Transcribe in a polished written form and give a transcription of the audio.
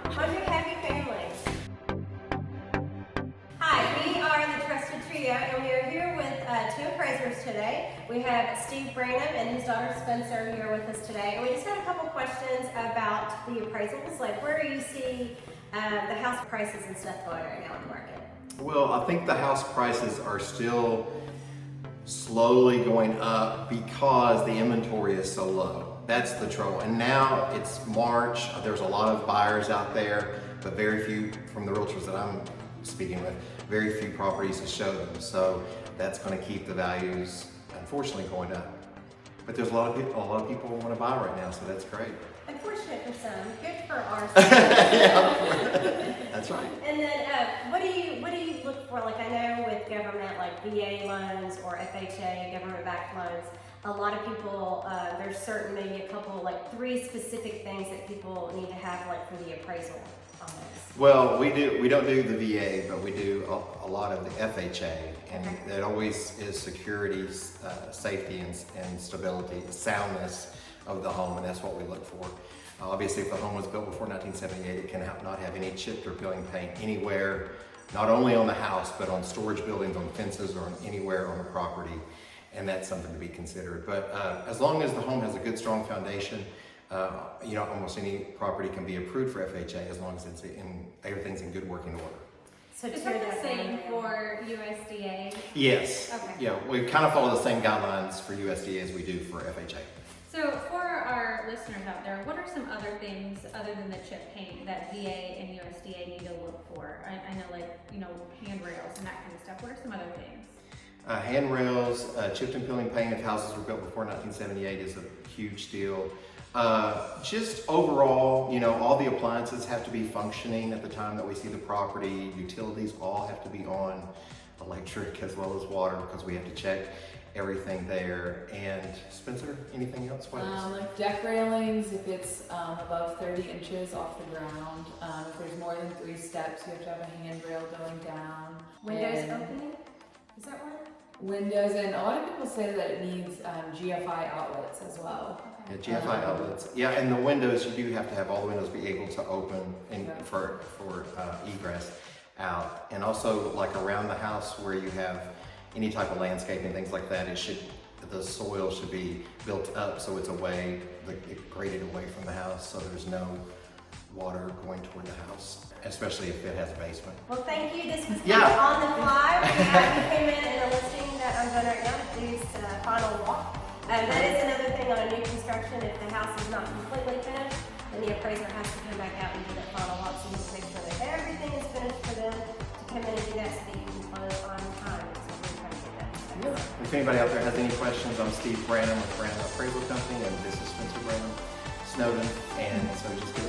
100 happy families. Hi, we are the Trusted Trio, and we are here with two appraisers today. We have Steve Branham and his daughter Spencer here with us today. And we just had a couple questions about the appraisals, like where you see the house prices and stuff going right now in the market. Well, I think the house prices are still slowly going up because the inventory is so low. That's the trouble. And now it's March, there's a lot of buyers out there, but very few, from the realtors that I'm speaking with, very few properties to show them. So that's going to keep the values, unfortunately, going up. But there's a lot of people who want to buy right now, so that's great. Unfortunate for some, good for ours. Yeah, that's right. And then, what do you look for? Like I know with government, like VA loans or FHA, government-backed loans, a lot of people, there's certain, maybe a couple, like 3 specific things that people need to have, like for the appraisal on those. Well, we don't do the VA, but we do a lot of the FHA, and it always is security, safety, and stability, soundness of the home, and that's what we look for. Obviously, if the home was built before 1978, it can not have any chipped or peeling paint anywhere, not only on the house, but on storage buildings, on fences, or anywhere on the property, and that's something to be considered. But as long as the home has a good, strong foundation, almost any property can be approved for FHA as long as everything's in good working order. So is that the same for USDA? Yes. Okay. Yeah, we kind of follow the same guidelines for USDA as we do for FHA. So for our listeners out there, what are some other things other than the chip paint that VA and USDA need to look for? I know, like, handrails and that kind of stuff. What are some other things? Handrails, chipped and peeling paint if houses were built before 1978 is a huge deal. Just overall, all the appliances have to be functioning at the time that we see the property. Utilities all have to be on, electric as well as water, because we have to check everything there. And Spencer, anything else? Like deck railings, if it's above 30 inches off the ground. If there's more than 3 steps, you have to have a handrail going down. Windows opening? Is that one? Windows, and a lot of people say that it needs GFI outlets as well. Yeah, GFI outlets. Yeah, and the windows, you do have to have all the windows be able to open for egress out. And also, like around the house where you have any type of landscaping, things like that, the soil should be built up so it's graded away from the house, so there's no water going toward the house, especially if it has a basement. Well, thank you. This was kind of on the fly. We came in a listing that I'm going right now to do final walk. That is another thing on a new construction. If the house is not completely finished, then the appraiser has to come back out and do that final walk, so you need to make sure that everything is finished for them to come in and do that so that you can close on time. So we're trying to get that. If anybody out there has any questions, I'm Steve Branham with Branham Appraisal Company, and this is Spencer Branham, Snowden, and so just give us